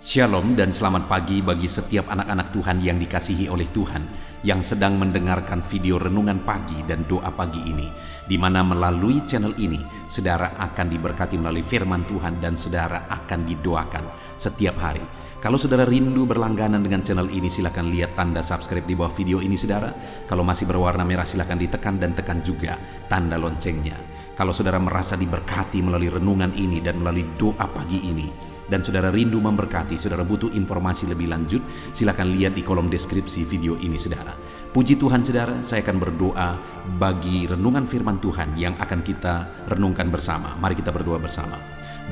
Shalom dan selamat pagi bagi setiap anak-anak Tuhan yang dikasihi oleh Tuhan yang sedang mendengarkan video renungan pagi dan doa pagi ini, di mana melalui channel ini saudara akan diberkati melalui firman Tuhan dan saudara akan didoakan setiap hari. Kalau saudara rindu berlangganan dengan channel ini, silakan lihat tanda subscribe di bawah video ini saudara. Kalau masih berwarna merah silakan ditekan dan tekan juga tanda loncengnya. Kalau saudara merasa diberkati melalui renungan ini dan melalui doa pagi ini, dan saudara rindu memberkati, saudara butuh informasi lebih lanjut, silakan lihat di kolom deskripsi video ini saudara. Puji Tuhan saudara, saya akan berdoa bagi renungan firman Tuhan yang akan kita renungkan bersama. Mari kita berdoa bersama.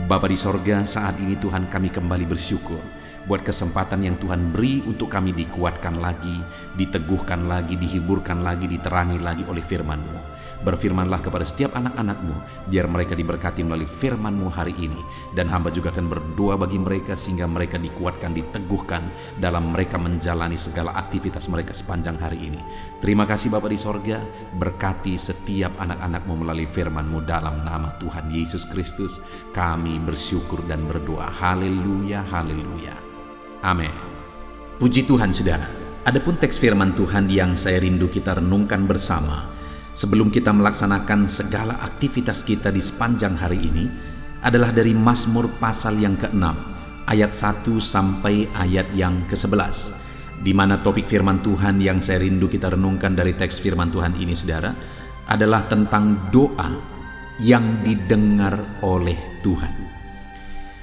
Bapa di sorga, saat ini Tuhan kami kembali bersyukur buat kesempatan yang Tuhan beri untuk kami dikuatkan lagi, diteguhkan lagi, dihiburkan lagi, diterangi lagi oleh firman-Mu. Berfirmanlah kepada setiap anak-anak-Mu, biar mereka diberkati melalui firman-Mu hari ini. Dan hamba juga akan berdoa bagi mereka sehingga mereka dikuatkan, diteguhkan dalam mereka menjalani segala aktivitas mereka sepanjang hari ini. Terima kasih Bapa di sorga, berkati setiap anak-anak-Mu melalui firman-Mu dalam nama Tuhan Yesus Kristus. Kami bersyukur dan berdoa. Haleluya, haleluya. Amin. Puji Tuhan saudara. Adapun teks firman Tuhan yang saya rindu kita renungkan bersama sebelum kita melaksanakan segala aktivitas kita di sepanjang hari ini adalah dari Mazmur pasal yang ke-6 ayat 1 sampai ayat yang ke-11, di mana topik firman Tuhan yang saya rindu kita renungkan dari teks firman Tuhan ini saudara adalah tentang doa yang didengar oleh Tuhan.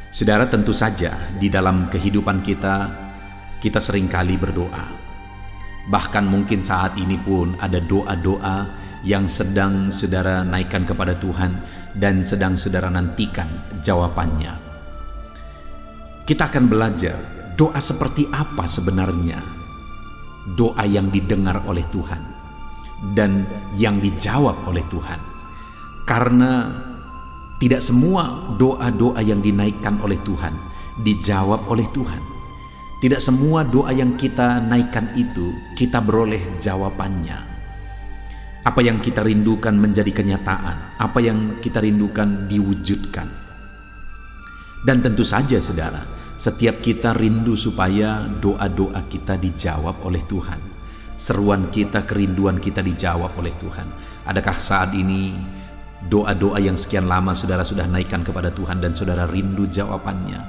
Saudara, tentu saja di dalam kehidupan kita seringkali berdoa. Bahkan mungkin saat ini pun ada doa-doa yang sedang saudara naikkan kepada Tuhan dan sedang saudara nantikan jawabannya. Kita akan belajar doa seperti apa sebenarnya doa yang didengar oleh Tuhan dan yang dijawab oleh Tuhan. Karena tidak semua doa-doa yang dinaikkan oleh Tuhan dijawab oleh Tuhan. Tidak semua doa yang kita naikkan itu kita beroleh jawabannya. Apa yang kita rindukan menjadi kenyataan, apa yang kita rindukan diwujudkan. Dan tentu saja saudara, setiap kita rindu supaya doa-doa kita dijawab oleh Tuhan. Seruan kita, kerinduan kita dijawab oleh Tuhan. Adakah saat ini doa-doa yang sekian lama saudara sudah naikkan kepada Tuhan dan saudara rindu jawabannya?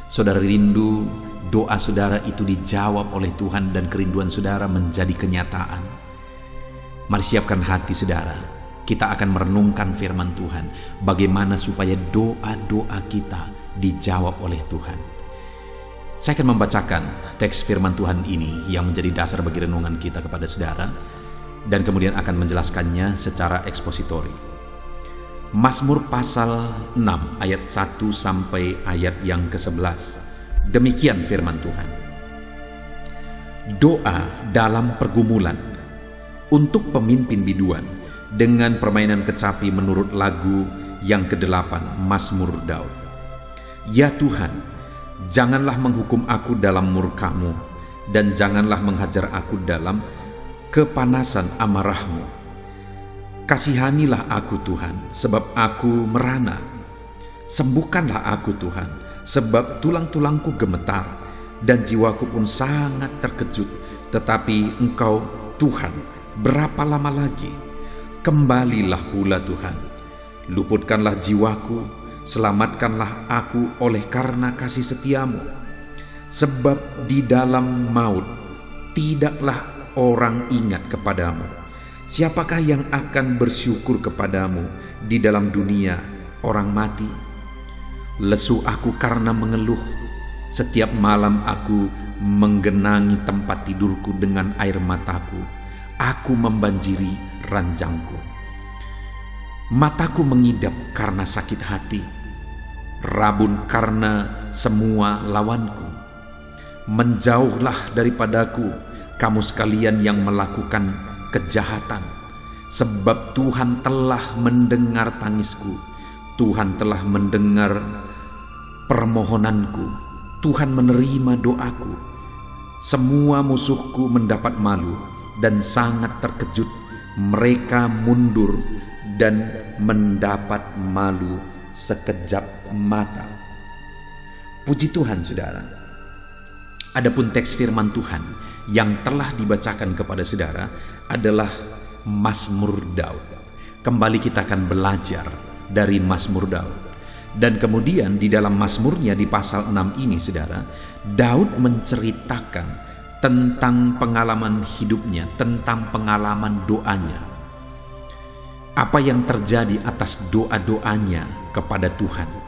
Saudara rindu doa saudara itu dijawab oleh Tuhan dan kerinduan saudara menjadi kenyataan. Mari siapkan hati saudara, kita akan merenungkan firman Tuhan, bagaimana supaya doa-doa kita dijawab oleh Tuhan. Saya akan membacakan teks firman Tuhan ini yang menjadi dasar bagi renungan kita kepada saudara, dan kemudian akan menjelaskannya secara ekspositori. Mazmur pasal 6 ayat 1 sampai ayat yang ke-11. Demikian firman Tuhan. Doa dalam pergumulan untuk pemimpin biduan dengan permainan kecapi menurut lagu yang ke-8 Mazmur Daud. Ya Tuhan, janganlah menghukum aku dalam murka-Mu dan janganlah menghajar aku dalam kepanasan amarah-Mu. Kasihanilah aku Tuhan, sebab aku merana. Sembuhkanlah aku Tuhan, sebab tulang-tulangku gemetar dan jiwaku pun sangat terkejut. Tetapi Engkau Tuhan, berapa lama lagi? Kembalilah pula Tuhan. Luputkanlah jiwaku, selamatkanlah aku oleh karena kasih setia-Mu. Sebab di dalam maut tidaklah orang ingat kepadamu. Siapakah yang akan bersyukur kepadamu di dalam dunia orang mati? Lesu aku karena mengeluh. Setiap malam aku menggenangi tempat tidurku dengan air mataku. Aku membanjiri ranjangku. Mataku mengidap karena sakit hati. Rabun karena semua lawanku. Menjauhlah daripadaku kamu sekalian yang melakukan kejahatan, sebab Tuhan telah mendengar tangisku. Tuhan telah mendengar permohonanku. Tuhan menerima doaku. Semua musuhku mendapat malu dan sangat terkejut. Mereka mundur dan mendapat malu sekejap mata. Puji Tuhan saudara. Adapun teks firman Tuhan yang telah dibacakan kepada saudara adalah Mazmur Daud. Kembali kita akan belajar dari Mazmur Daud. Dan kemudian di dalam Mazmurnya di pasal 6 ini saudara, Daud menceritakan tentang pengalaman hidupnya, tentang pengalaman doanya. Apa yang terjadi atas doa-doanya kepada Tuhan.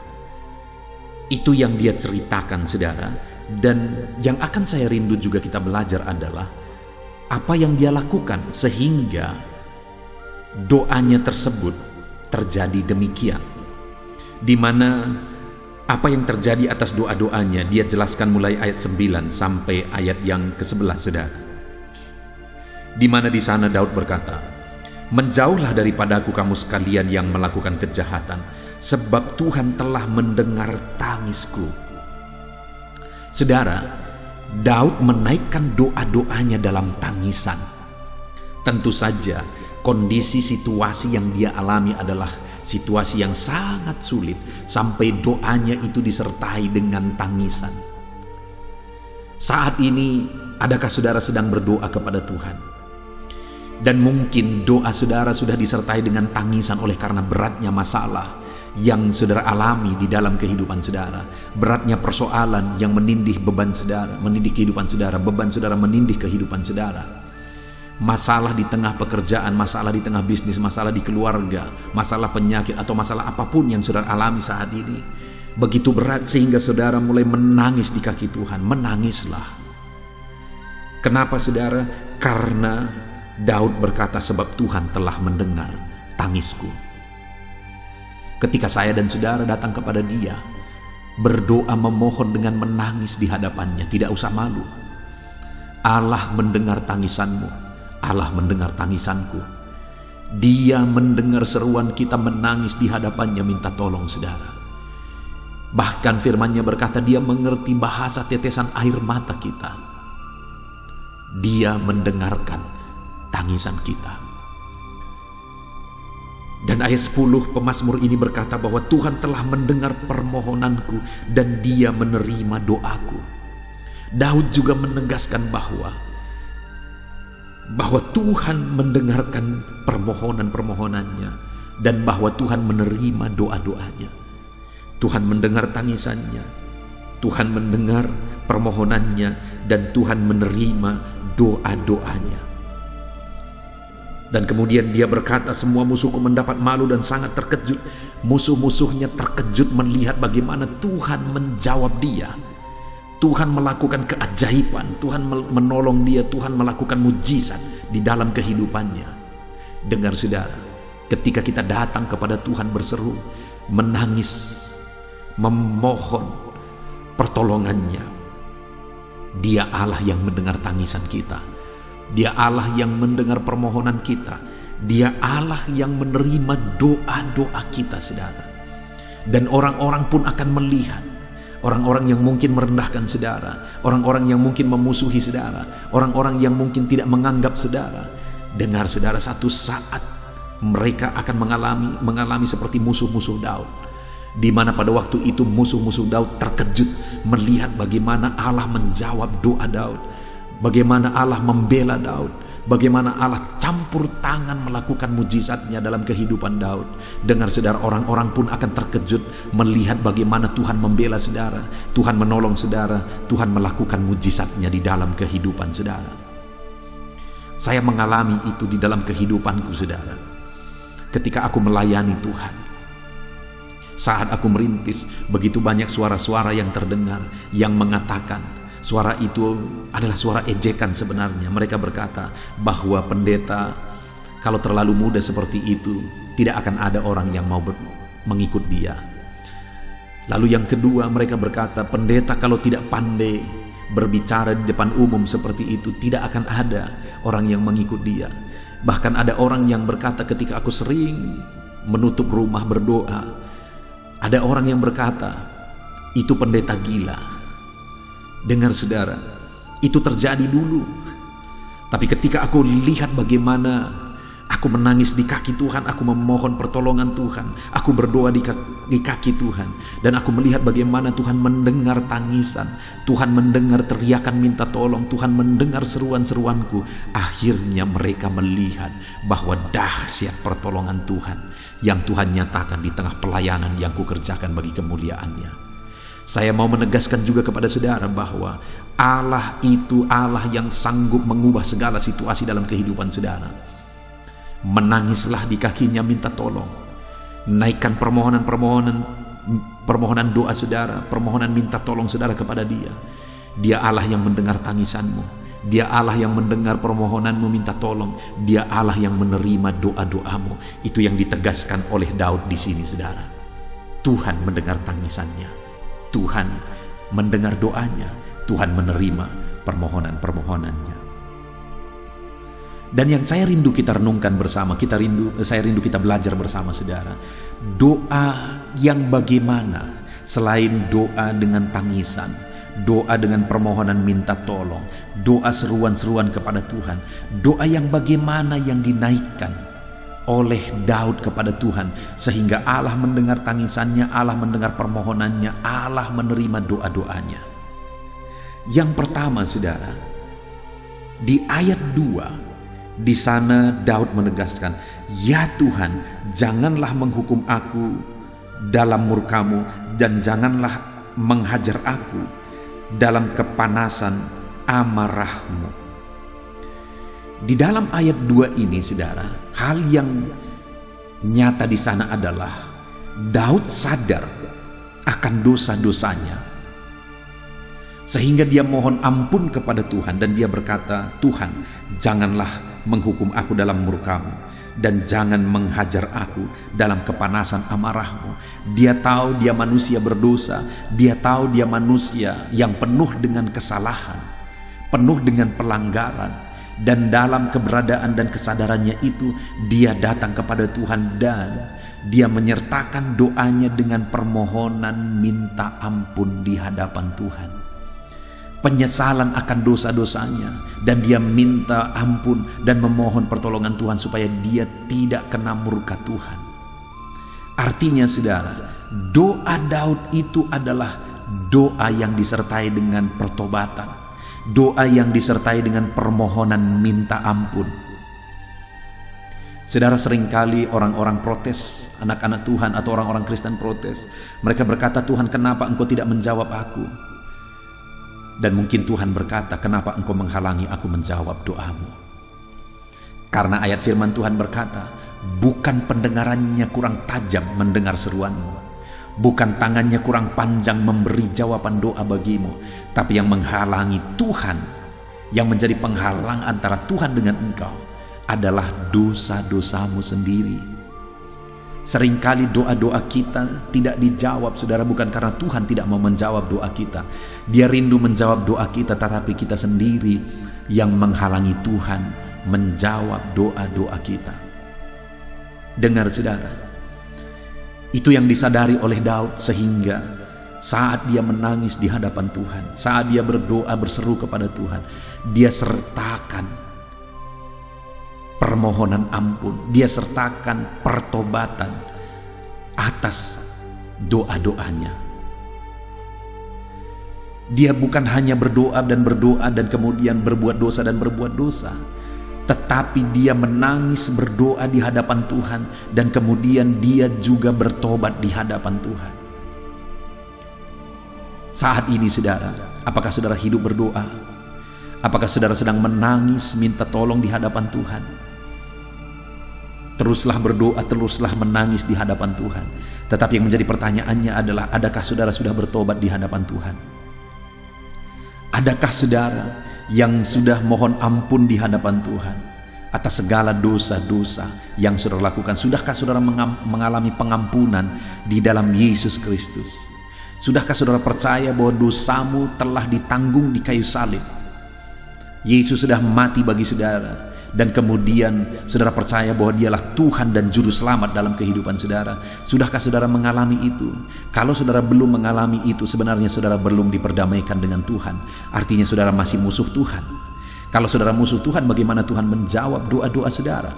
Itu yang dia ceritakan saudara. Dan yang akan saya rindu juga kita belajar adalah apa yang dia lakukan sehingga doanya tersebut terjadi demikian. Di mana apa yang terjadi atas doa-doanya dia jelaskan mulai ayat 9 sampai ayat yang ke-11 saudara. Di mana di sana Daud berkata, "Menjauhlah daripadaku kamu sekalian yang melakukan kejahatan, sebab Tuhan telah mendengar tangisku." Saudara, Daud menaikkan doa-doanya dalam tangisan. Tentu saja kondisi situasi yang dia alami adalah situasi yang sangat sulit, sampai doanya itu disertai dengan tangisan. Saat ini, adakah saudara sedang berdoa kepada Tuhan? Dan mungkin doa saudara sudah disertai dengan tangisan oleh karena beratnya masalah yang saudara alami di dalam kehidupan saudara, beratnya persoalan yang menindih beban saudara, menindih kehidupan saudara, beban saudara menindih kehidupan saudara. Masalah di tengah pekerjaan, masalah di tengah bisnis, masalah di keluarga, masalah penyakit atau masalah apapun yang saudara alami saat ini begitu berat sehingga saudara mulai menangis di kaki Tuhan. Menangislah. Kenapa saudara? Karena Daud berkata, "Sebab Tuhan telah mendengar tangisku." Ketika saya dan saudara datang kepada Dia, berdoa memohon dengan menangis di hadapannya, tidak usah malu. Allah mendengar tangisanmu, Allah mendengar tangisanku. Dia mendengar seruan kita menangis di hadapannya minta tolong saudara. Bahkan firman-Nya berkata Dia mengerti bahasa tetesan air mata kita. Dia mendengarkan tangisan kita. Dan ayat 10 pemazmur ini berkata bahwa Tuhan telah mendengar permohonanku dan Dia menerima doaku. Daud juga menegaskan bahwa Tuhan mendengarkan permohonan-permohonannya dan bahwa Tuhan menerima doa-doanya. Tuhan mendengar tangisannya, Tuhan mendengar permohonannya, dan Tuhan menerima doa-doanya. Dan kemudian dia berkata, "Semua musuhku mendapat malu dan sangat terkejut." Musuh-musuhnya terkejut melihat bagaimana Tuhan menjawab dia. Tuhan melakukan keajaiban, Tuhan menolong dia, Tuhan melakukan mujizat di dalam kehidupannya. Dengar saudara, ketika kita datang kepada Tuhan berseru, menangis, memohon pertolongannya, Dia Allah yang mendengar tangisan kita. Dia Allah yang mendengar permohonan kita. Dia Allah yang menerima doa-doa kita saudara. Dan orang-orang pun akan melihat. Orang-orang yang mungkin merendahkan saudara, orang-orang yang mungkin memusuhi saudara, orang-orang yang mungkin tidak menganggap saudara. Dengar saudara, satu saat mereka akan mengalami seperti musuh-musuh Daud. Di mana pada waktu itu musuh-musuh Daud terkejut melihat bagaimana Allah menjawab doa Daud. Bagaimana Allah membela Daud, bagaimana Allah campur tangan melakukan mujizatnya dalam kehidupan Daud. Dengar saudara, orang-orang pun akan terkejut melihat bagaimana Tuhan membela saudara, Tuhan menolong saudara, Tuhan melakukan mujizatnya di dalam kehidupan saudara. Saya mengalami itu di dalam kehidupanku saudara. Ketika aku melayani Tuhan, saat aku merintis, begitu banyak suara-suara yang terdengar yang mengatakan, suara itu adalah suara ejekan sebenarnya. Mereka berkata bahwa pendeta kalau terlalu muda seperti itu tidak akan ada orang yang mau mengikut dia. Lalu yang kedua, mereka berkata pendeta kalau tidak pandai berbicara di depan umum seperti itu tidak akan ada orang yang mengikut dia. Bahkan ada orang yang berkata ketika aku sering menutup rumah berdoa, ada orang yang berkata itu pendeta gila. Dengar saudara, itu terjadi dulu. Tapi ketika aku lihat bagaimana Aku menangis di kaki Tuhan, aku memohon pertolongan Tuhan, aku berdoa di kaki Tuhan, dan aku melihat bagaimana Tuhan mendengar tangisan, Tuhan mendengar teriakan minta tolong, Tuhan mendengar seruan-seruanku. Akhirnya mereka melihat bahwa dahsyat pertolongan Tuhan yang Tuhan nyatakan di tengah pelayanan yang kukerjakan bagi kemuliaan-Nya. Saya mau menegaskan juga kepada saudara bahwa Allah itu Allah yang sanggup mengubah segala situasi dalam kehidupan saudara. Menangislah di kakinya, minta tolong. Naikkan permohonan doa saudara, permohonan minta tolong saudara kepada Dia. Dia Allah yang mendengar tangisanmu. Dia Allah yang mendengar permohonanmu minta tolong. Dia Allah yang menerima doa-doamu. Itu yang ditegaskan oleh Daud di sini, saudara. Tuhan mendengar tangisannya. Tuhan mendengar doanya. Tuhan menerima permohonan-permohonannya. Dan yang saya rindu kita renungkan bersama, saya rindu kita belajar bersama saudara. Doa yang bagaimana selain doa dengan tangisan, doa dengan permohonan minta tolong, doa seruan-seruan kepada Tuhan, doa yang bagaimana yang dinaikkan oleh Daud kepada Tuhan sehingga Allah mendengar tangisannya, Allah mendengar permohonannya, Allah menerima doa-doanya. Yang pertama saudara, di ayat 2 di sana Daud menegaskan, "Ya Tuhan, janganlah menghukum aku dalam murka-Mu dan janganlah menghajar aku dalam kepanasan amarah-Mu." Di dalam ayat 2 ini, saudara, hal yang nyata di sana adalah Daud sadar akan dosa-dosanya, sehingga dia mohon ampun kepada Tuhan dan dia berkata, "Tuhan, janganlah menghukum aku dalam murka-Mu dan jangan menghajar aku dalam kepanasan amarah-Mu." Dia tahu dia manusia berdosa, dia tahu dia manusia yang penuh dengan kesalahan, penuh dengan pelanggaran, dan dalam keberadaan dan kesadarannya itu dia datang kepada Tuhan dan dia menyertakan doanya dengan permohonan minta ampun di hadapan Tuhan. Penyesalan akan dosa-dosanya, dan dia minta ampun dan memohon pertolongan Tuhan supaya dia tidak kena murka Tuhan. Artinya saudara, doa Daud itu adalah doa yang disertai dengan pertobatan, doa yang disertai dengan permohonan minta ampun. Saudara, seringkali orang-orang protes, anak-anak Tuhan atau orang-orang Kristen protes. Mereka berkata, "Tuhan, kenapa Engkau tidak menjawab aku?" Dan mungkin Tuhan berkata, "Kenapa engkau menghalangi aku menjawab doamu?" Karena ayat firman Tuhan berkata, "Bukan pendengarannya kurang tajam mendengar seruanmu, bukan tangannya kurang panjang memberi jawaban doa bagimu, tapi yang menghalangi Tuhan, yang menjadi penghalang antara Tuhan dengan engkau adalah dosa-dosamu sendiri." Seringkali doa-doa kita tidak dijawab, saudara, bukan karena Tuhan tidak mau menjawab doa kita. Dia rindu menjawab doa kita, tetapi kita sendiri yang menghalangi Tuhan menjawab doa-doa kita. Dengar saudara, itu yang disadari oleh Daud, sehingga saat dia menangis di hadapan Tuhan, saat dia berdoa berseru kepada Tuhan, dia sertakan permohonan ampun, dia sertakan pertobatan atas doa-doanya. Dia bukan hanya berdoa dan kemudian berbuat dosa dan berbuat dosa, tetapi dia menangis berdoa di hadapan Tuhan dan kemudian dia juga bertobat di hadapan Tuhan. Saat ini saudara, apakah saudara hidup berdoa? Apakah saudara sedang menangis minta tolong di hadapan Tuhan? Teruslah berdoa, teruslah menangis di hadapan Tuhan. Tetapi yang menjadi pertanyaannya adalah, adakah saudara sudah bertobat di hadapan Tuhan? Adakah saudara yang sudah mohon ampun di hadapan Tuhan atas segala dosa-dosa yang saudara lakukan? Sudahkah saudara mengalami pengampunan di dalam Yesus Kristus? Sudahkah saudara percaya bahwa dosamu telah ditanggung di kayu salib? Yesus sudah mati bagi saudara, dan kemudian saudara percaya bahwa dialah Tuhan dan Juru Selamat dalam kehidupan saudara. Sudahkah saudara mengalami itu? Kalau saudara belum mengalami itu, sebenarnya saudara belum diperdamaikan dengan Tuhan. Artinya saudara masih musuh Tuhan. Kalau saudara musuh Tuhan, bagaimana Tuhan menjawab doa-doa saudara?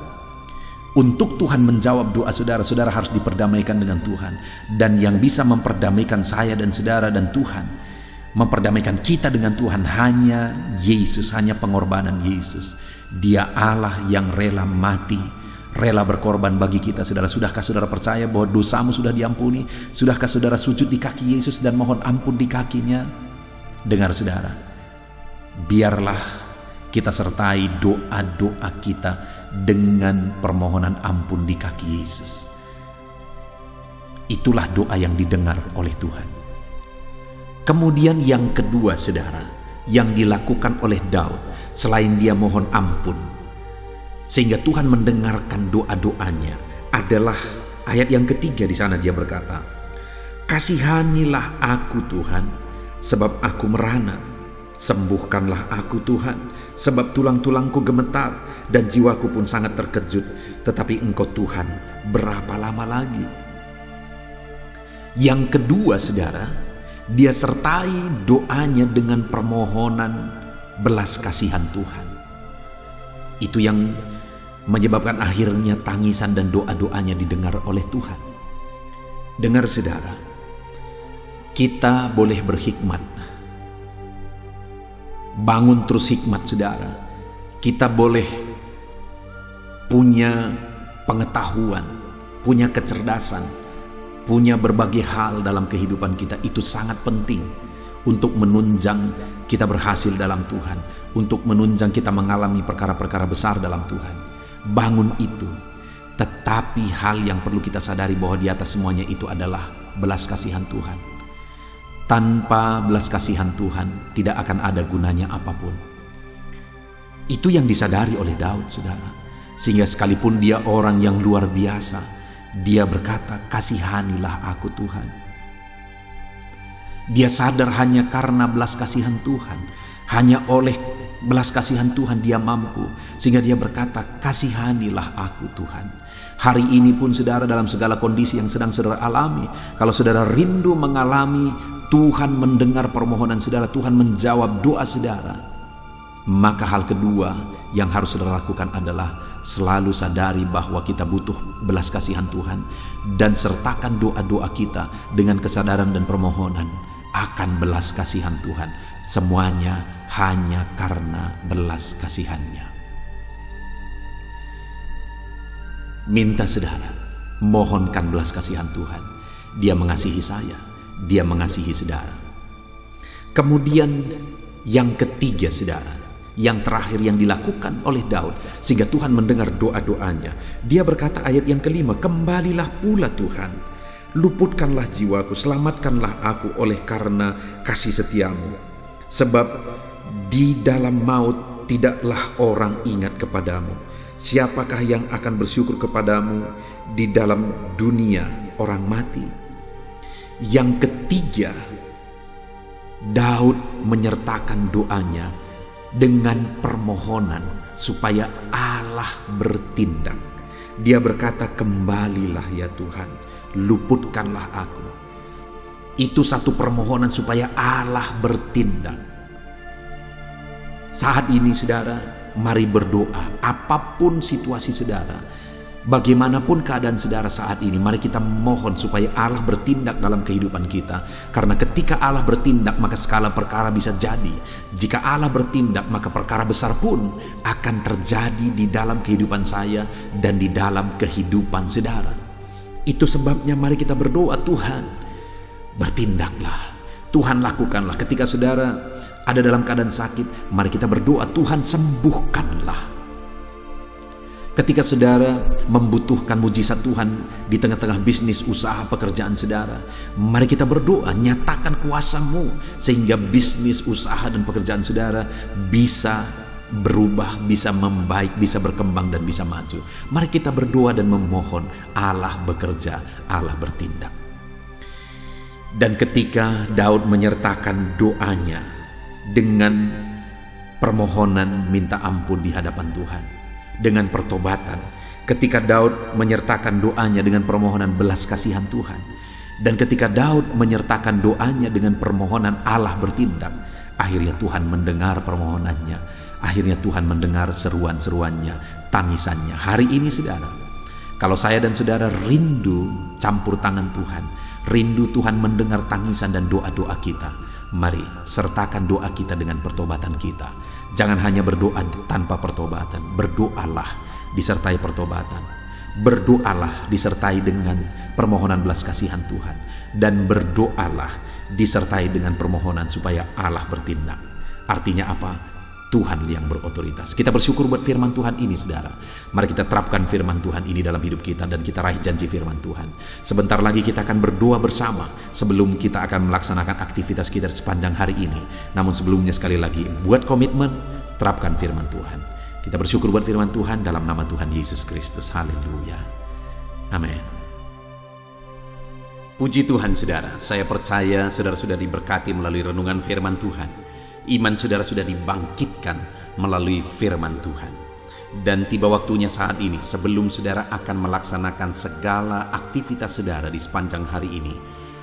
Untuk Tuhan menjawab doa saudara, saudara harus diperdamaikan dengan Tuhan. Dan yang bisa memperdamaikan saya dan saudara dan Tuhan, memperdamaikan kita dengan Tuhan, hanya Yesus, hanya pengorbanan Yesus. Dia Allah yang rela mati, rela berkorban bagi kita. Saudara, sudahkah saudara percaya bahwa dosamu sudah diampuni? Sudahkah saudara sujud di kaki Yesus dan mohon ampun di kakinya? Dengar saudara, biarlah kita sertai doa-doa kita dengan permohonan ampun di kaki Yesus. Itulah doa yang didengar oleh Tuhan. Kemudian yang kedua saudara, yang dilakukan oleh Daud selain dia mohon ampun sehingga Tuhan mendengarkan doa-doanya, adalah ayat yang ketiga. Di sana dia berkata, "Kasihanilah aku Tuhan, sebab aku merana. Sembuhkanlah aku Tuhan, sebab tulang-tulangku gemetar dan jiwaku pun sangat terkejut. Tetapi Engkau Tuhan, berapa lama lagi?" Yang kedua saudara, dia sertai doanya dengan permohonan belas kasihan Tuhan. Itu yang menyebabkan akhirnya tangisan dan doa-doanya didengar oleh Tuhan. Dengar saudara, kita boleh berhikmat. Bangun terus hikmat saudara. Kita boleh punya pengetahuan, punya kecerdasan, punya berbagai hal dalam kehidupan kita. Itu sangat penting untuk menunjang kita berhasil dalam Tuhan, untuk menunjang kita mengalami perkara-perkara besar dalam Tuhan. Bangun itu. Tetapi hal yang perlu kita sadari bahwa di atas semuanya itu adalah belas kasihan Tuhan. Tanpa belas kasihan Tuhan tidak akan ada gunanya apapun. Itu yang disadari oleh Daud saudara. Sehingga sekalipun dia orang yang luar biasa, dia berkata, "Kasihanilah aku Tuhan." Dia sadar hanya karena belas kasihan Tuhan, hanya oleh belas kasihan Tuhan dia mampu. Sehingga dia berkata, "Kasihanilah aku Tuhan." Hari ini pun saudara, dalam segala kondisi yang sedang saudara alami, kalau saudara rindu mengalami Tuhan mendengar permohonan saudara, Tuhan menjawab doa saudara, maka hal kedua yang harus saudara lakukan adalah selalu sadari bahwa kita butuh belas kasihan Tuhan, dan sertakan doa-doa kita dengan kesadaran dan permohonan akan belas kasihan Tuhan. Semuanya hanya karena belas kasihannya. Minta saudara, mohonkan belas kasihan Tuhan. Dia mengasihi saya, dia mengasihi saudara. Kemudian yang ketiga saudara, yang terakhir yang dilakukan oleh Daud sehingga Tuhan mendengar doa-doanya, dia berkata ayat yang kelima, "Kembalilah pula Tuhan, luputkanlah jiwaku, selamatkanlah aku oleh karena kasih setiamu. Sebab di dalam maut tidaklah orang ingat kepadamu. Siapakah yang akan bersyukur kepadamu di dalam dunia orang mati?" Yang ketiga, Daud menyertakan doanya dengan permohonan supaya Allah bertindak. Dia berkata, "Kembalilah ya Tuhan, luputkanlah aku." Itu satu permohonan supaya Allah bertindak. Saat ini saudara, mari berdoa. Apapun situasi saudara, bagaimanapun keadaan saudara saat ini, mari kita mohon supaya Allah bertindak dalam kehidupan kita. Karena ketika Allah bertindak, maka segala perkara bisa jadi. Jika Allah bertindak, maka perkara besar pun akan terjadi di dalam kehidupan saya dan di dalam kehidupan saudara. Itu sebabnya mari kita berdoa, Tuhan bertindaklah, Tuhan lakukanlah. Ketika saudara ada dalam keadaan sakit, mari kita berdoa, Tuhan sembuhkanlah. Ketika saudara membutuhkan mujizat Tuhan di tengah-tengah bisnis, usaha, pekerjaan saudara, mari kita berdoa, nyatakan kuasa-Mu sehingga bisnis, usaha, dan pekerjaan saudara bisa berubah, bisa membaik, bisa berkembang, dan bisa maju. Mari kita berdoa dan memohon Allah bekerja, Allah bertindak. Dan ketika Daud menyertakan doanya dengan permohonan minta ampun di hadapan Tuhan, dengan pertobatan, ketika Daud menyertakan doanya dengan permohonan belas kasihan Tuhan, dan ketika Daud menyertakan doanya dengan permohonan Allah bertindak, akhirnya Tuhan mendengar permohonannya, akhirnya Tuhan mendengar seruan-seruannya, tangisannya. Hari ini saudara, Kalau saya dan saudara rindu campur tangan Tuhan, rindu Tuhan mendengar tangisan dan doa-doa kita, mari sertakan doa kita dengan pertobatan kita. Jangan hanya berdoa tanpa pertobatan, berdoalah disertai pertobatan. Berdoalah disertai dengan permohonan belas kasihan Tuhan, dan berdoalah disertai dengan permohonan supaya Allah bertindak. Artinya apa? Tuhan yang berotoritas. Kita bersyukur buat firman Tuhan ini, saudara. Mari kita terapkan firman Tuhan ini dalam hidup kita dan kita raih janji firman Tuhan. Sebentar lagi kita akan berdoa bersama sebelum kita akan melaksanakan aktivitas kita sepanjang hari ini. Namun sebelumnya sekali lagi, buat komitmen, terapkan firman Tuhan. Kita bersyukur buat firman Tuhan dalam nama Tuhan Yesus Kristus. Haleluya. Amin. Puji Tuhan, saudara. Saya percaya saudara sudah diberkati melalui renungan firman Tuhan. Iman saudara sudah dibangkitkan melalui firman Tuhan. Dan tiba waktunya saat ini, sebelum saudara akan melaksanakan segala aktivitas saudara di sepanjang hari ini,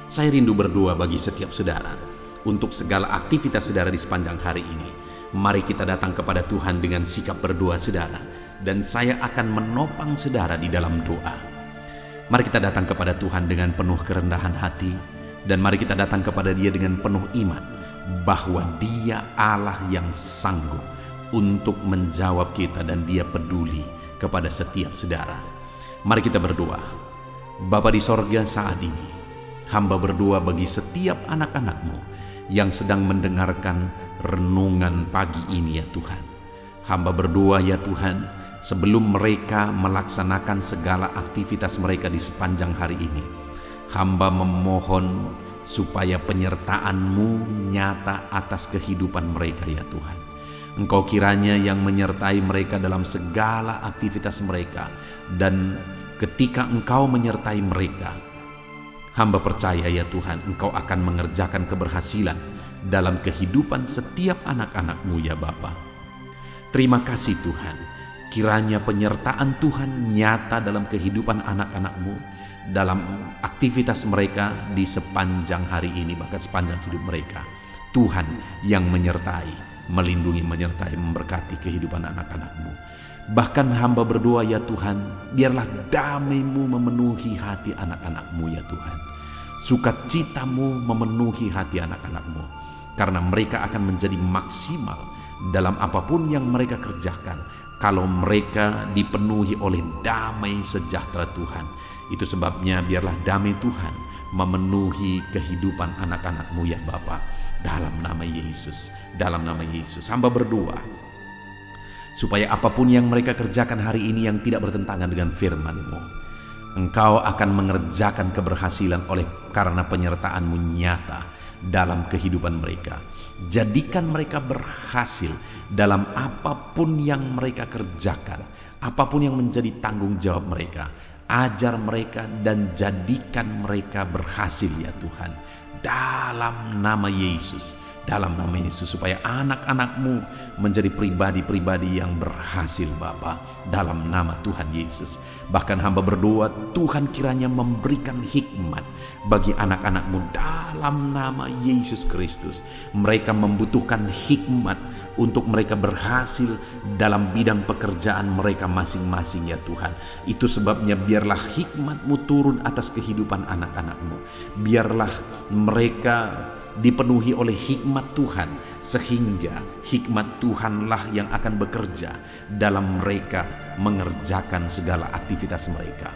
saya rindu berdoa bagi setiap saudara. Untuk segala aktivitas saudara di sepanjang hari ini, mari kita datang kepada Tuhan dengan sikap berdoa saudara. Dan saya akan menopang saudara di dalam doa. Mari kita datang kepada Tuhan dengan penuh kerendahan hati. Dan mari kita datang kepada Dia dengan penuh iman, bahwa Dia Allah yang sanggup untuk menjawab kita dan Dia peduli kepada setiap saudara. Mari kita berdoa. Bapa di sorga, saat ini hamba berdoa bagi setiap anak-anak-Mu yang sedang mendengarkan renungan pagi ini, ya Tuhan. Hamba berdoa, ya Tuhan, sebelum mereka melaksanakan segala aktivitas mereka di sepanjang hari ini, hamba memohon supaya penyertaan-Mu nyata atas kehidupan mereka, ya Tuhan. Engkau kiranya yang menyertai mereka dalam segala aktivitas mereka, dan ketika Engkau menyertai mereka, hamba percaya, ya Tuhan, Engkau akan mengerjakan keberhasilan dalam kehidupan setiap anak-anak-Mu, ya Bapa. Terima kasih Tuhan, kiranya penyertaan Tuhan nyata dalam kehidupan anak-anak-Mu, dalam aktivitas mereka di sepanjang hari ini, bahkan sepanjang hidup mereka. Tuhan yang menyertai, melindungi, menyertai, memberkati kehidupan anak-anak-Mu. Bahkan hamba berdoa, ya Tuhan, biarlah damai-Mu memenuhi hati anak-anak-Mu, ya Tuhan. Sukacita-Mu memenuhi hati anak-anak-Mu, karena mereka akan menjadi maksimal dalam apapun yang mereka kerjakan kalau mereka dipenuhi oleh damai sejahtera Tuhan. Itu sebabnya biarlah damai Tuhan memenuhi kehidupan anak-anak-Mu, ya Bapa. Dalam nama Yesus, dalam nama Yesus, hamba berdoa supaya apapun yang mereka kerjakan hari ini yang tidak bertentangan dengan firman-Mu, Engkau akan mengerjakan keberhasilan oleh karena penyertaan-Mu nyata dalam kehidupan mereka. Jadikan mereka berhasil dalam apapun yang mereka kerjakan, apapun yang menjadi tanggung jawab mereka. Ajar mereka dan jadikan mereka berhasil, ya Tuhan. Dalam nama Yesus, dalam nama Yesus, supaya anak-anak-Mu menjadi pribadi-pribadi yang berhasil, Bapa, dalam nama Tuhan Yesus. Bahkan hamba berdoa, Tuhan kiranya memberikan hikmat bagi anak-anak-Mu dalam nama Yesus Kristus. Mereka membutuhkan hikmat untuk mereka berhasil dalam bidang pekerjaan mereka masing-masing, ya Tuhan. Itu sebabnya biarlah hikmat-Mu turun atas kehidupan anak-anak-Mu. Biarlah mereka dipenuhi oleh hikmat Tuhan, sehingga hikmat Tuhanlah yang akan bekerja dalam mereka mengerjakan segala aktivitas mereka.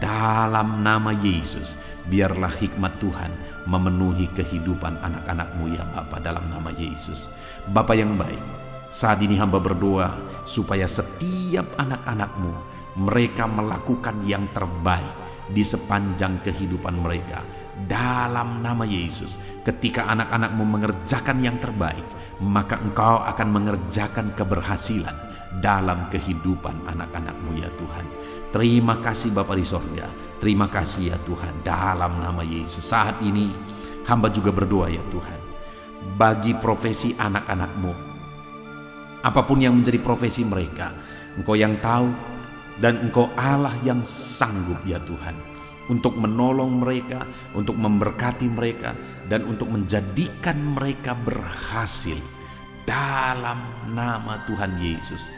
Dalam nama Yesus, biarlah hikmat Tuhan memenuhi kehidupan anak-anak-Mu, ya Bapa, dalam nama Yesus. Bapa yang baik, saat ini hamba berdoa supaya setiap anak-anak-Mu, mereka melakukan yang terbaik di sepanjang kehidupan mereka. Dalam nama Yesus, ketika anak-anak-Mu mengerjakan yang terbaik, maka Engkau akan mengerjakan keberhasilan dalam kehidupan anak-anak-Mu, ya Tuhan. Terima kasih Bapa di sorga, terima kasih ya Tuhan, dalam nama Yesus. Saat ini hamba juga berdoa, ya Tuhan, bagi profesi anak-anak-Mu, apapun yang menjadi profesi mereka, Engkau yang tahu, dan Engkau Allah yang sanggup, ya Tuhan, untuk menolong mereka, untuk memberkati mereka, dan untuk menjadikan mereka berhasil dalam nama Tuhan Yesus.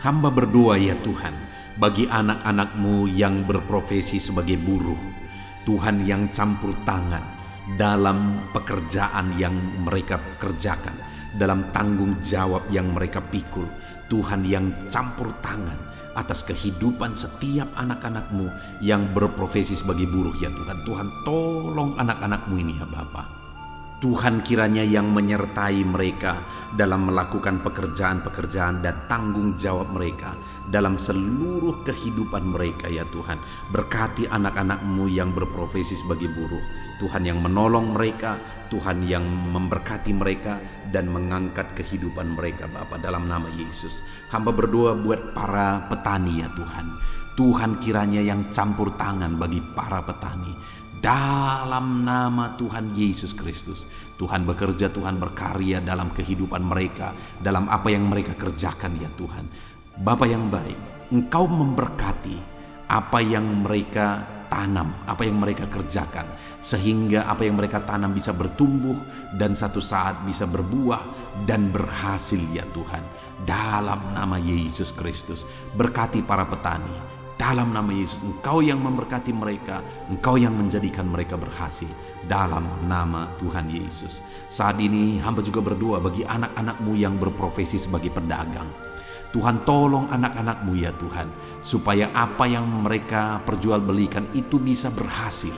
Hamba berdoa, ya Tuhan, bagi anak-anak-Mu yang berprofesi sebagai buruh, Tuhan, yang campur tangan dalam pekerjaan yang mereka kerjakan, dalam tanggung jawab yang mereka pikul. Tuhan, yang campur tangan atas kehidupan setiap anak-anak-Mu yang berprofesi sebagai buruh ya Tuhan. Tuhan, tolong anak-anak-Mu ini ya Bapa. Tuhan, kiranya yang menyertai mereka dalam melakukan pekerjaan-pekerjaan dan tanggung jawab mereka dalam seluruh kehidupan mereka ya Tuhan. Berkati anak-anak-Mu yang berprofesi sebagai buruh, Tuhan, yang menolong mereka, Tuhan, yang memberkati mereka dan mengangkat kehidupan mereka Bapa, dalam nama Yesus. Hamba berdoa buat para petani ya Tuhan. Tuhan, kiranya yang campur tangan bagi para petani, dalam nama Tuhan Yesus Kristus. Tuhan bekerja, Tuhan berkarya dalam kehidupan mereka, dalam apa yang mereka kerjakan ya Tuhan. Bapa yang baik, Engkau memberkati apa yang mereka tanam, apa yang mereka kerjakan, sehingga apa yang mereka tanam bisa bertumbuh dan satu saat bisa berbuah dan berhasil ya Tuhan. Dalam nama Yesus Kristus, berkati para petani. Dalam nama Yesus, Engkau yang memberkati mereka, Engkau yang menjadikan mereka berhasil. Dalam nama Tuhan Yesus. Saat ini hamba juga berdoa bagi anak-anak-Mu yang berprofesi sebagai pedagang. Tuhan, tolong anak-anak-Mu ya Tuhan, supaya apa yang mereka perjualbelikan itu bisa berhasil.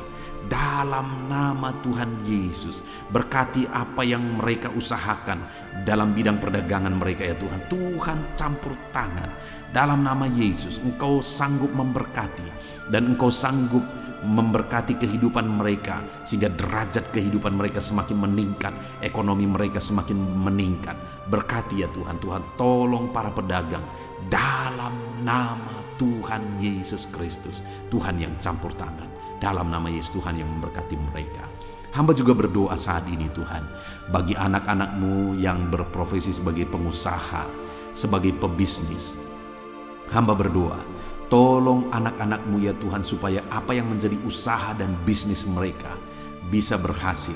Dalam nama Tuhan Yesus, berkati apa yang mereka usahakan dalam bidang perdagangan mereka ya Tuhan. Tuhan, campur tangan. Dalam nama Yesus, Engkau sanggup memberkati dan Engkau sanggup memberkati kehidupan mereka, sehingga derajat kehidupan mereka semakin meningkat, ekonomi mereka semakin meningkat. Berkati ya Tuhan. Tuhan, tolong para pedagang dalam nama Tuhan Yesus Kristus. Tuhan yang campur tangan, dalam nama Yesus. Tuhan yang memberkati mereka. Hamba juga berdoa saat ini Tuhan, bagi anak-anak-Mu yang berprofesi sebagai pengusaha, sebagai pebisnis. Hamba berdoa, tolong anak-anak-Mu ya Tuhan, supaya apa yang menjadi usaha dan bisnis mereka bisa berhasil.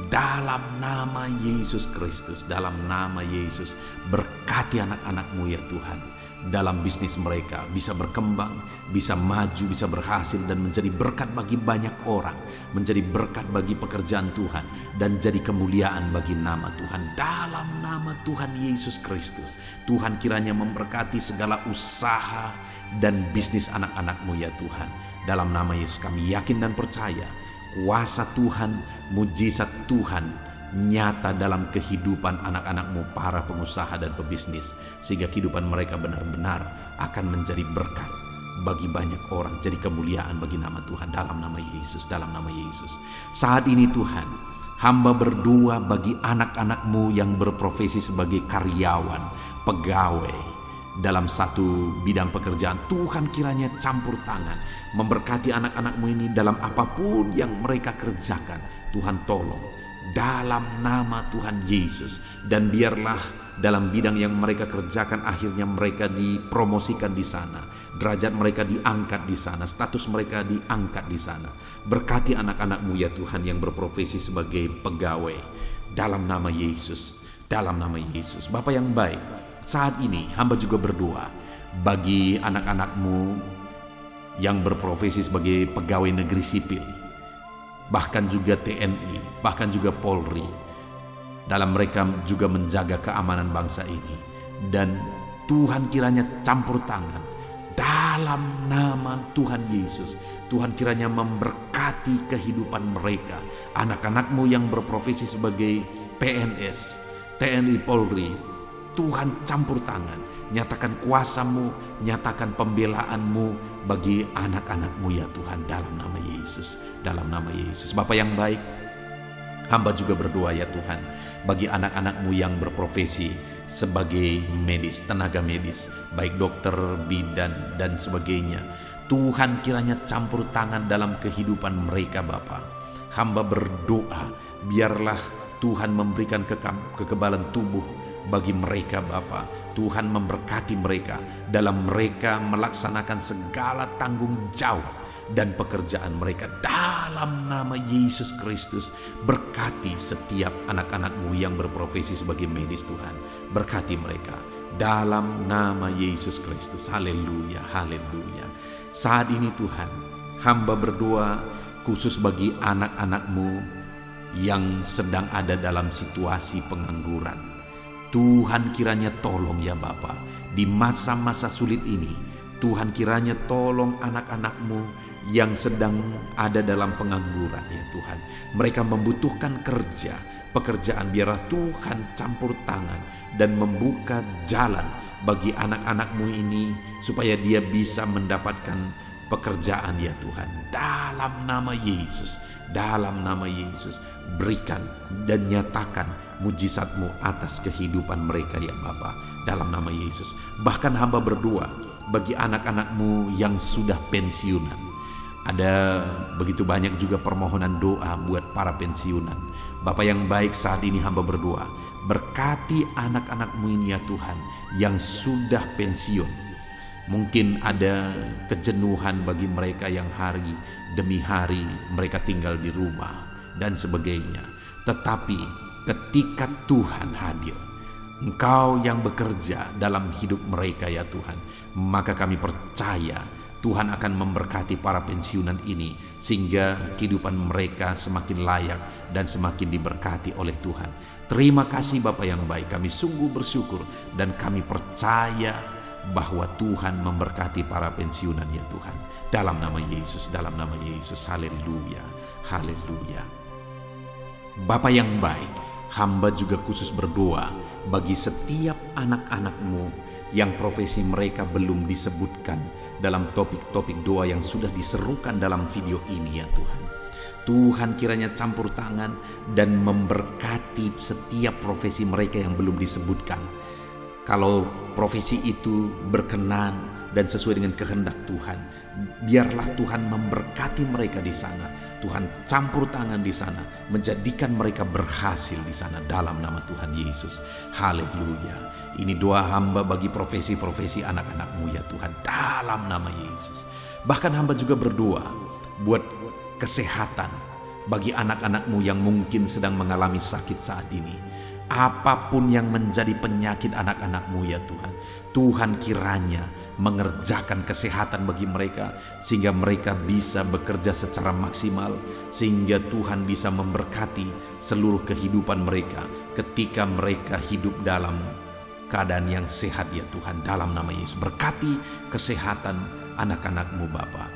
Dalam nama Yesus Kristus, dalam nama Yesus, berkati anak-anak-Mu ya Tuhan. Dalam bisnis mereka bisa berkembang, bisa maju, bisa berhasil, dan menjadi berkat bagi banyak orang, menjadi berkat bagi pekerjaan Tuhan, dan jadi kemuliaan bagi nama Tuhan. Dalam nama Tuhan Yesus Kristus, Tuhan kiranya memberkati segala usaha dan bisnis anak-anak-Mu ya Tuhan. Dalam nama Yesus kami yakin dan percaya, kuasa Tuhan, mujizat Tuhan nyata dalam kehidupan anak-anak-Mu para pengusaha dan pebisnis, sehingga kehidupan mereka benar-benar akan menjadi berkat bagi banyak orang, jadi kemuliaan bagi nama Tuhan. Dalam nama Yesus, dalam nama Yesus. Saat ini Tuhan, hamba berdoa bagi anak-anak-Mu yang berprofesi sebagai karyawan, pegawai dalam satu bidang pekerjaan. Tuhan, kiranya campur tangan, memberkati anak-anak-Mu ini dalam apapun yang mereka kerjakan. Tuhan, tolong dalam nama Tuhan Yesus, dan biarlah dalam bidang yang mereka kerjakan akhirnya mereka dipromosikan di sana, derajat mereka diangkat di sana, status mereka diangkat di sana. Berkati anak-anak-Mu ya Tuhan yang berprofesi sebagai pegawai, dalam nama Yesus, dalam nama Yesus. Bapa yang baik, saat ini hamba juga berdoa bagi anak-anak-Mu yang berprofesi sebagai pegawai negeri sipil, bahkan juga TNI, bahkan juga Polri. Dalam mereka juga menjaga keamanan bangsa ini. Dan Tuhan kiranya campur tangan dalam nama Tuhan Yesus. Tuhan kiranya memberkati kehidupan mereka. Anak-anak-Mu yang berprofesi sebagai PNS, TNI, Polri, Tuhan campur tangan. Nyatakan kuasa-Mu, nyatakan pembelaan-Mu bagi anak-anak-Mu ya Tuhan, dalam nama Yesus, dalam nama Yesus. Bapa yang baik, hamba juga berdoa ya Tuhan bagi anak-anak-Mu yang berprofesi sebagai medis, tenaga medis, baik dokter, bidan dan sebagainya. Tuhan kiranya campur tangan dalam kehidupan mereka Bapa. Hamba berdoa biarlah Tuhan memberikan kekebalan tubuh bagi mereka Bapa. Tuhan memberkati mereka dalam mereka melaksanakan segala tanggung jawab dan pekerjaan mereka. Dalam nama Yesus Kristus, berkati setiap anak-anak-Mu yang berprofesi sebagai medis Tuhan. Berkati mereka dalam nama Yesus Kristus. Haleluya, haleluya. Saat ini Tuhan, hamba berdoa khusus bagi anak-anak-Mu yang sedang ada dalam situasi pengangguran. Tuhan kiranya tolong ya Bapa, di masa-masa sulit ini. Tuhan kiranya tolong anak-anak-Mu yang sedang ada dalam pengangguran ya Tuhan. Mereka membutuhkan kerja, pekerjaan. Biarlah Tuhan campur tangan dan membuka jalan bagi anak-anak-Mu ini supaya dia bisa mendapatkan pekerjaan ya Tuhan. Dalam nama Yesus, dalam nama Yesus, berikan dan nyatakan mujizat-Mu atas kehidupan mereka ya Bapa, dalam nama Yesus. Bahkan hamba berdoa bagi anak-anak-Mu yang sudah pensiunan. Ada begitu banyak juga permohonan doa buat para pensiunan. Bapa yang baik, saat ini hamba berdoa, berkati anak-anak-Mu ini ya Tuhan yang sudah pensiun. Mungkin ada kejenuhan bagi mereka yang hari demi hari mereka tinggal di rumah dan sebagainya. Tetapi ketika Tuhan hadir, Engkau yang bekerja dalam hidup mereka ya Tuhan, maka kami percaya Tuhan akan memberkati para pensiunan ini sehingga kehidupan mereka semakin layak dan semakin diberkati oleh Tuhan. Terima kasih Bapa yang baik, kami sungguh bersyukur dan kami percaya bahwa Tuhan memberkati para pensiunan ya Tuhan. Dalam nama Yesus, dalam nama Yesus. Haleluya, haleluya. Bapa yang baik, hamba juga khusus berdoa bagi setiap anak-anak-Mu yang profesi mereka belum disebutkan dalam topik-topik doa yang sudah diserukan dalam video ini ya Tuhan. Tuhan kiranya campur tangan dan memberkati setiap profesi mereka yang belum disebutkan. Kalau profesi itu berkenan dan sesuai dengan kehendak Tuhan, biarlah Tuhan memberkati mereka di sana. Tuhan campur tangan di sana, menjadikan mereka berhasil di sana dalam nama Tuhan Yesus. Haleluya. Ini doa hamba bagi profesi-profesi anak-anak-Mu ya Tuhan, dalam nama Yesus. Bahkan hamba juga berdoa buat kesehatan bagi anak-anak-Mu yang mungkin sedang mengalami sakit saat ini. Apapun yang menjadi penyakit anak-anak-Mu ya Tuhan, Tuhan kiranya mengerjakan kesehatan bagi mereka sehingga mereka bisa bekerja secara maksimal, sehingga Tuhan bisa memberkati seluruh kehidupan mereka ketika mereka hidup dalam keadaan yang sehat ya Tuhan, dalam nama Yesus. Berkati kesehatan anak-anak-Mu Bapa.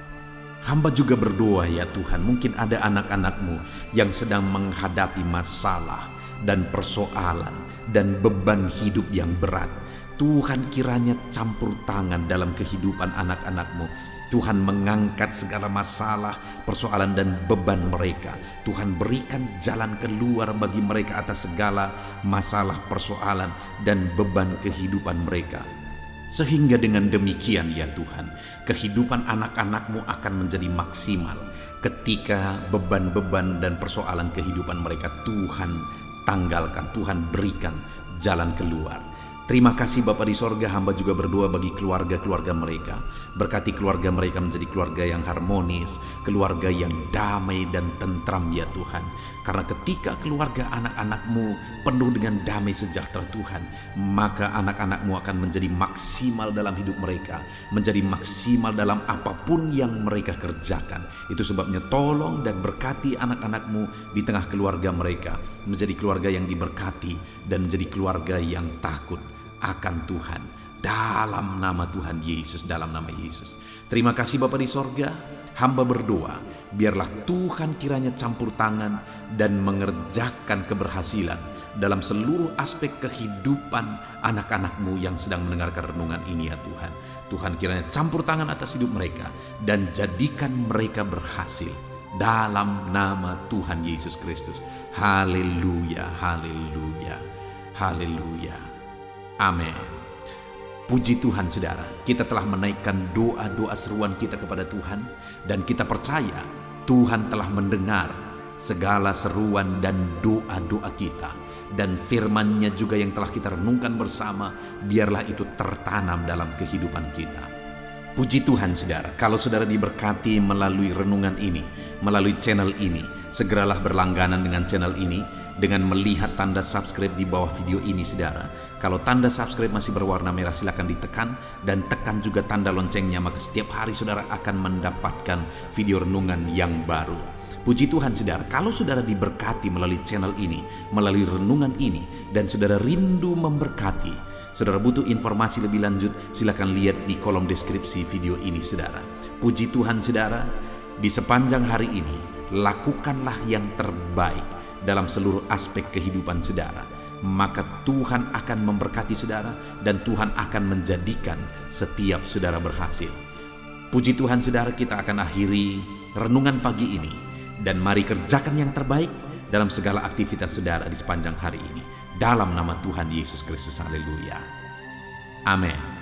Hamba juga berdoa ya Tuhan, mungkin ada anak-anak-Mu yang sedang menghadapi masalah dan persoalan dan beban hidup yang berat. Tuhan kiranya campur tangan dalam kehidupan anak-anak-Mu. Tuhan mengangkat segala masalah, persoalan dan beban mereka. Tuhan berikan jalan keluar bagi mereka atas segala masalah, persoalan dan beban kehidupan mereka. Sehingga dengan demikian ya Tuhan, kehidupan anak-anak-Mu akan menjadi maksimal ketika beban-beban dan persoalan kehidupan mereka Tuhan tanggalkan, Tuhan berikan jalan keluar. Terima kasih Bapa di sorga, hamba juga berdoa bagi keluarga-keluarga mereka. Berkati keluarga mereka menjadi keluarga yang harmonis, keluarga yang damai dan tentram ya Tuhan. Karena ketika keluarga anak-anak-Mu penuh dengan damai sejahtera Tuhan, maka anak-anak-Mu akan menjadi maksimal dalam hidup mereka, menjadi maksimal dalam apapun yang mereka kerjakan. Itu sebabnya tolong dan berkati anak-anak-Mu di tengah keluarga mereka, menjadi keluarga yang diberkati dan menjadi keluarga yang takut akan Tuhan, dalam nama Tuhan Yesus, dalam nama Yesus. Terima kasih Bapa di sorga, hamba berdoa biarlah Tuhan kiranya campur tangan dan mengerjakan keberhasilan dalam seluruh aspek kehidupan anak-anak-Mu yang sedang mendengarkan renungan ini ya Tuhan. Tuhan kiranya campur tangan atas hidup mereka dan jadikan mereka berhasil dalam nama Tuhan Yesus Kristus. Haleluya, haleluya, haleluya. Amin. Puji Tuhan saudara, kita telah menaikkan doa-doa seruan kita kepada Tuhan dan kita percaya Tuhan telah mendengar segala seruan dan doa-doa kita, dan firman-Nya juga yang telah kita renungkan bersama, biarlah itu tertanam dalam kehidupan kita. Puji Tuhan saudara, kalau saudara diberkati melalui renungan ini, melalui channel ini, segeralah berlangganan dengan channel ini dengan melihat tanda subscribe di bawah video ini, saudara. Kalau tanda subscribe masih berwarna merah, silakan ditekan dan tekan juga tanda loncengnya, maka setiap hari saudara akan mendapatkan video renungan yang baru. Puji Tuhan, saudara, kalau saudara diberkati melalui channel ini, melalui renungan ini, dan saudara rindu memberkati, saudara butuh informasi lebih lanjut, silakan lihat di kolom deskripsi video ini, saudara. Puji Tuhan, saudara, di sepanjang hari ini, lakukanlah yang terbaik dalam seluruh aspek kehidupan saudara. Maka Tuhan akan memberkati saudara dan Tuhan akan menjadikan setiap saudara berhasil. Puji Tuhan, saudara, kita akan akhiri renungan pagi ini. Dan mari kerjakan yang terbaik dalam segala aktivitas saudara di sepanjang hari ini. Dalam nama Tuhan Yesus Kristus, haleluya. Amin.